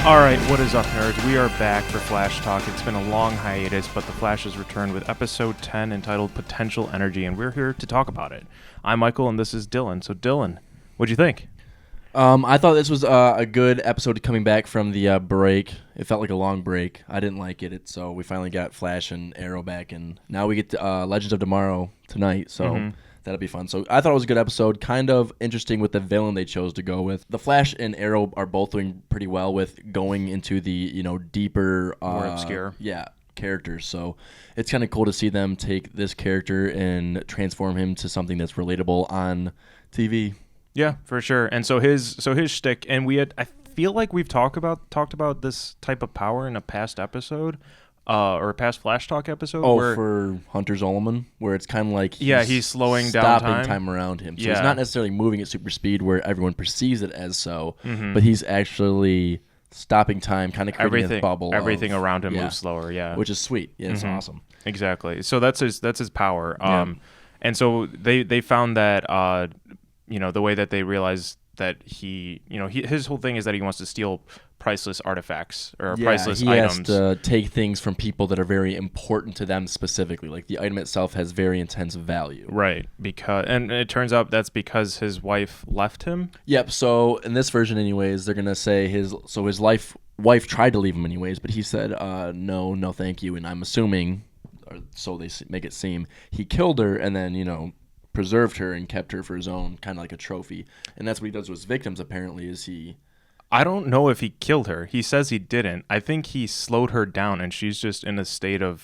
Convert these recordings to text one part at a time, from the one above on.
All right, what is up, nerds? We are back for Flash Talk. It's been a long hiatus, but The Flash has returned with episode 10 entitled Potential Energy, and we're here to talk about it. I'm Michael, and this is Dylan. So, Dylan, what'd you think? I thought this was a good episode coming back from the break. It felt like a long break. I didn't like it, so we finally got Flash and Arrow back, and now we get Legends of Tomorrow tonight, so that'll be fun. So I thought it was a good episode, kind of interesting with the villain they chose to go with. The Flash and Arrow are both doing pretty well with going into the deeper, More obscure, characters. So it's kind of cool to see them take this character and transform him to something that's relatable on TV. Yeah, for sure. And so his shtick, and I feel like we've talked about this type of power in a past episode, or a past Flash Talk episode. For Hunter Zolomon, where it's kind of like he's slowing down stopping time around him. So he's not necessarily moving at super speed where everyone perceives it as so, but he's actually stopping time, kind of creating a bubble. Everything around him moves slower. Yeah, which is sweet. Yeah, it's awesome. Exactly. So that's his power. And so they found that. The way that they realize that his whole thing is that he wants to steal priceless artifacts or priceless items. He has to take things from people that are very important to them specifically. Like the item itself has very intense value. Right. And it turns out that's because his wife left him. Yep. So in this version anyways, they're going to say his wife tried to leave him anyways, but he said, no, thank you. And I'm assuming, or so they make it seem, he killed her and then, preserved her and kept her for his own, kind of like a trophy. And that's what he does with his victims, apparently, I don't know if he killed her. He says he didn't. I think he slowed her down, and she's just in a state of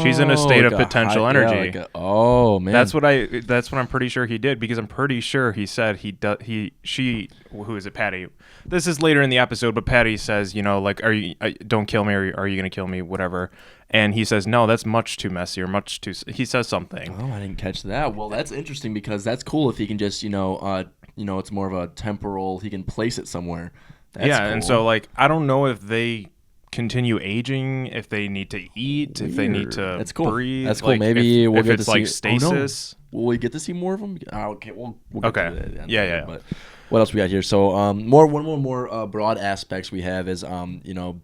she's in a state of potential energy. Man. That's what I'm pretty sure he did, because I'm pretty sure he said who is it, Patty? This is later in the episode, but Patty says, don't kill me, or are you going to kill me, whatever. And he says, no, that's much too messy, or much too... He says something. Oh, I didn't catch that. Well, that's interesting, because that's cool if he can just, it's more of a temporal... He can place it somewhere. That's cool. And so, I don't know if they continue aging, if they need to eat, if they need to that's cool. breathe. That's cool. Maybe we'll get to see... stasis. Oh, no. Will we get to see more of them? Okay, we'll get to that. Yeah. But what else we got here? So one more broad aspects we have is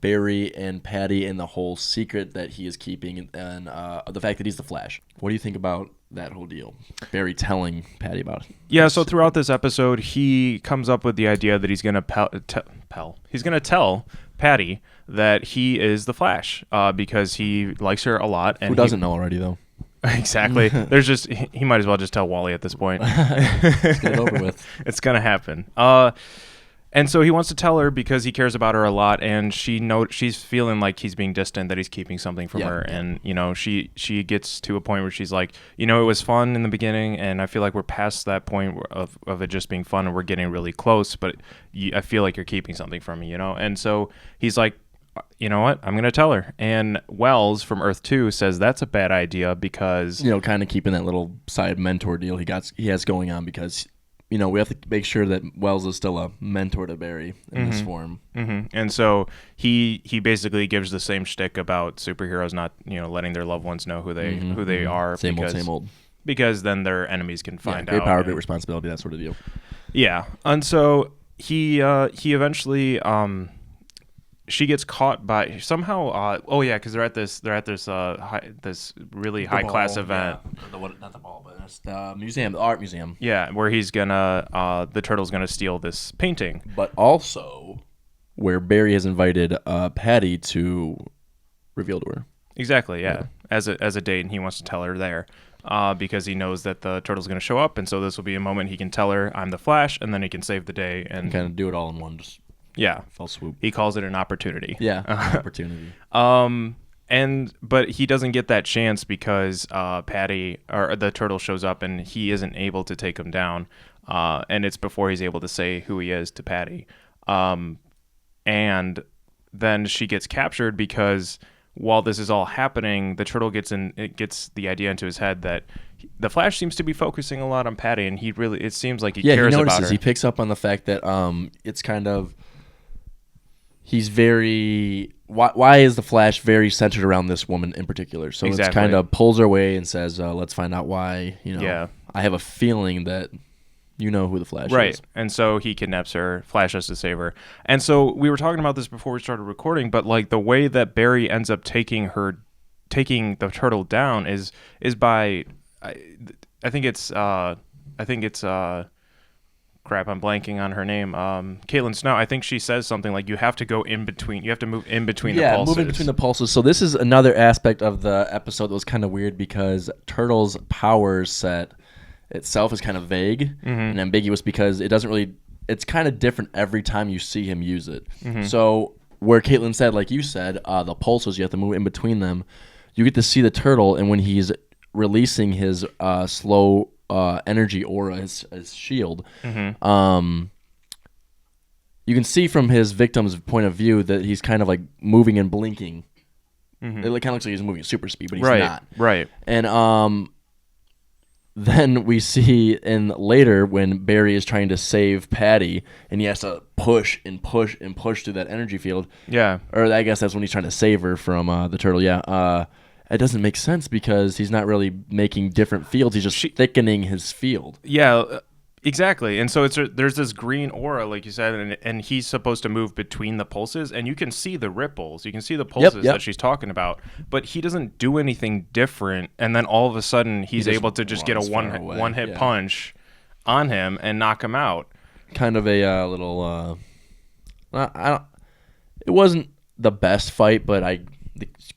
Barry and Patty and the whole secret that he is keeping, and the fact that he's the Flash. What do you think about that whole deal? Barry telling Patty about it. Yeah, so throughout this episode, he comes up with the idea that he's going to he's going to tell Patty that he is the Flash, because he likes her a lot. And who doesn't know already, though? Exactly. There's he might as well just tell Wally at this point. Let's get it over with. It's gonna happen. And so he wants to tell her because he cares about her a lot, and she's feeling like he's being distant, that he's keeping something from her, and she gets to a point where she's like, it was fun in the beginning, and I feel like we're past that point of it just being fun, and we're getting really close, but I feel like you're keeping something from me, and so he's like, you know what? I'm going to tell her. And Wells from Earth 2 says that's a bad idea because... kind of keeping that little side mentor deal he has going on, because, we have to make sure that Wells is still a mentor to Barry in this form. Mm-hmm. And so he basically gives the same shtick about superheroes not, letting their loved ones know who they are. Same old. Because then their enemies can find out. Great power, great responsibility, that sort of deal. Yeah. And so he eventually... she gets caught by somehow. Because they're at this really high class event. Yeah. Not the ball, but it's the museum, the art museum. Yeah, where he's gonna the turtle's gonna steal this painting. But also, where Barry has invited Patty to reveal to her. Exactly. Yeah. As a date, and he wants to tell her there. Because he knows that the turtle's going to show up, and so this will be a moment he can tell her I'm the Flash, and then he can save the day and kind of do it all in one. Just fell swoop. He calls it an opportunity. Yeah, opportunity. But he doesn't get that chance because Patty or the turtle shows up, and he isn't able to take him down. And it's before he's able to say who he is to Patty. And then she gets captured because while this is all happening, the turtle gets the idea into his head that the Flash seems to be focusing a lot on Patty, and it seems like he cares about her. He picks up on the fact that it's kind of he's very why is the Flash very centered around this woman in particular? So It's kind of pulls her away and says, let's find out why. I have a feeling that You know who the Flash right. is. And so he kidnaps her. Flash has to save her. And so we were talking about this before we started recording, but like the way that Barry ends up taking the turtle down is by I think it's crap, I'm blanking on her name. Caitlin Snow. I think she says something like you have to go in between. You have to move in between the pulses. Yeah, moving between the pulses. So this is another aspect of the episode that was kind of weird because Turtle's power set itself is kind of vague and ambiguous because it doesn't really. It's kind of different every time you see him use it. So where Caitlin said, like you said, the pulses, you have to move in between them. You get to see the turtle, and when he's releasing his slow energy aura, his shield, you can see from his victim's point of view that he's kind of like moving and blinking. It kind of looks like he's moving at super speed, but he's not. Right. And then we see later when Barry is trying to save Patty, and he has to push and push and push through that energy field. Yeah. Or I guess that's when he's trying to save her from the turtle. Yeah. It doesn't make sense because he's not really making different fields. He's just thickening his field. Yeah, exactly. And so there's this green aura, like you said, and he's supposed to move between the pulses, and you can see the ripples. You can see the pulses that she's talking about, but he doesn't do anything different. And then all of a sudden, he's able to just get a one-hit punch on him and knock him out. Kind of a little. It wasn't the best fight, but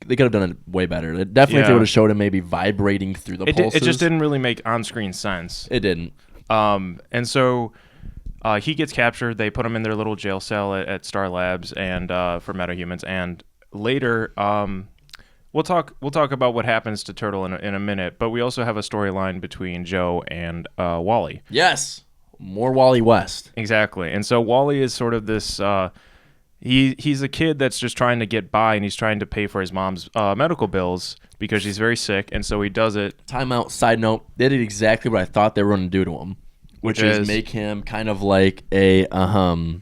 they could have done it way better. It definitely, if they would have showed him maybe vibrating through the pulses. It just didn't really make on-screen sense. It didn't. And so he gets captured. They put him in their little jail cell at Star Labs and for metahumans. And later, we'll talk about what happens to Turtle in a minute. But we also have a storyline between Joe and Wally. Yes, more Wally West. Exactly. And so Wally is sort of this. He's a kid that's just trying to get by, and he's trying to pay for his mom's medical bills because she's very sick, and so he does it. Timeout, side note, they did exactly what I thought they were going to do to him, which is make him kind of like a, not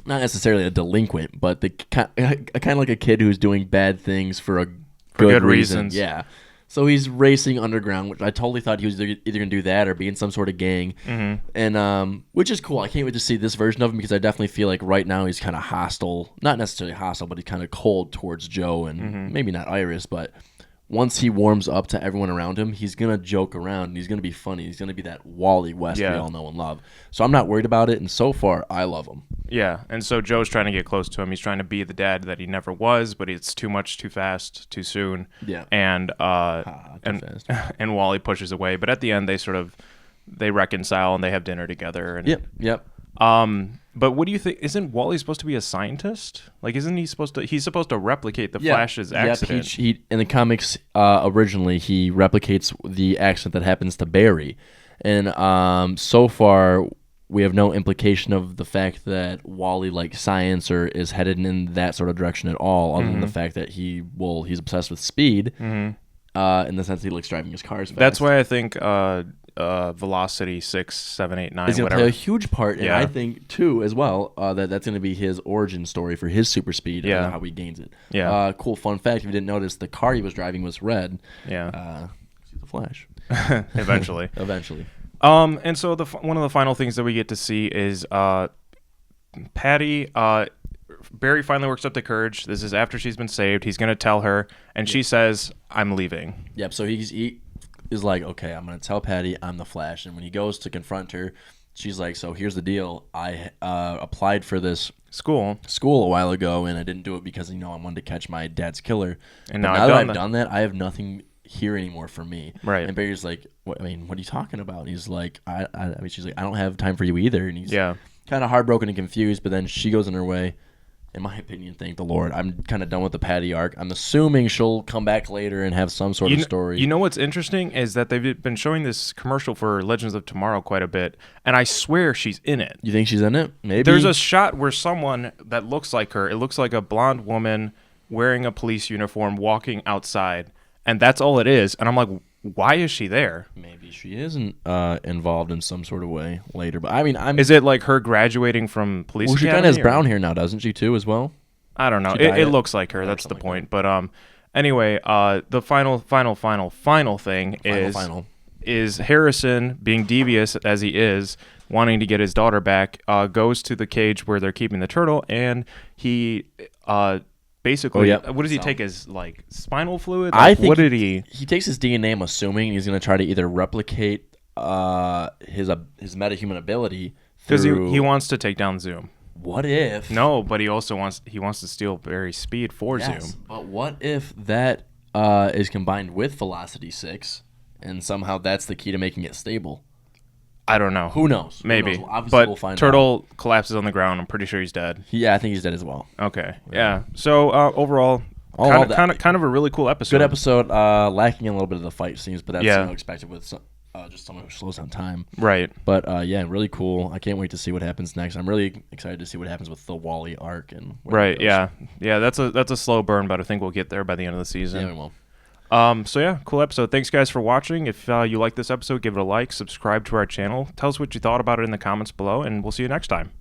necessarily a delinquent, but kind of like a kid who's doing bad things for good reasons. Yeah. So he's racing underground, which I totally thought he was either going to do that or be in some sort of gang, and which is cool. I can't wait to see this version of him because I definitely feel like right now he's kind of hostile, not necessarily hostile, but he's kind of cold towards Joe and maybe not Iris. But once he warms up to everyone around him, he's going to joke around and he's going to be funny. He's going to be that Wally West we all know and love. So I'm not worried about it, and so far I love him. Yeah, and so Joe's trying to get close to him. He's trying to be the dad that he never was, but it's too much, too fast, too soon. Yeah. And and Wally pushes away, but at the end they reconcile and they have dinner together. And, Yep. But what do you think? Isn't Wally supposed to be a scientist? Like, isn't he supposed to? He's supposed to replicate the Flash's accident. He in the comics originally he replicates the accident that happens to Barry, and so far we have no implication of the fact that Wally likes science or is headed in that sort of direction at all, other than the fact that he's obsessed with speed. In the sense he likes driving his cars fast. That's why I think Velocity 6, 7, 8, 9, is going to whatever. play a huge part, and I think too as well that's going to be his origin story for his super speed and how he gains it. Yeah. Cool fun fact: if you didn't notice, the car he was driving was red. Yeah. See the Flash. Eventually. And so one of the final things that we get to see is Patty. Barry finally works up the courage. This is after she's been saved. He's going to tell her, and she says, "I'm leaving." Yep. So he is like, "Okay, I'm going to tell Patty I'm the Flash." And when he goes to confront her, she's like, "So here's the deal. I applied for this school a while ago, and I didn't do it because I wanted to catch my dad's killer. And now that I've done that, I have nothing here anymore for me." Right. And Barry's like, what are you talking about? And he's like, she's like, "I don't have time for you either." And he's kind of heartbroken and confused. But then she goes on her way. In my opinion, thank the Lord, I'm kind of done with the Patty arc. I'm assuming she'll come back later and have some sort of story. You know what's interesting is that they've been showing this commercial for Legends of Tomorrow quite a bit, and I swear she's in it. You think she's in it? Maybe. There's a shot where someone that looks like her, it looks like a blonde woman wearing a police uniform walking outside, and that's all it is. And I'm like, why is she there? Maybe she isn't involved in some sort of way later. But I mean, is it like her graduating from police academy? She kind of has brown hair now, doesn't she, too, as well? I don't know. It looks like her. That's the point. But anyway, the final thing is Harrison, being devious as he is, wanting to get his daughter back, goes to the cage where they're keeping the turtle, and he basically, what does he take as like spinal fluid? Like, I think what did he? He takes his DNA. I'm assuming he's going to try to either replicate his metahuman ability Because he wants to take down Zoom. What if? No, but he also wants to steal Barry's speed for Zoom. But what if that is combined with Velocity 6, and somehow that's the key to making it stable? I don't know. Who knows? Maybe. Who knows? Obviously, but we'll find Turtle collapses on the ground. I'm pretty sure he's dead. Yeah, I think he's dead as well. Okay. Yeah. So overall, kind of a really cool episode. Good episode. Lacking a little bit of the fight scenes, but that's expected with just someone who slows down time. Right. But really cool. I can't wait to see what happens next. I'm really excited to see what happens with the Wally arc and right. Yeah. That's a slow burn, but I think we'll get there by the end of the season. Yeah, we will. So yeah, cool episode. Thanks guys for watching. If you like this episode, give it a like, subscribe to our channel, tell us what you thought about it in the comments below, and we'll see you next time.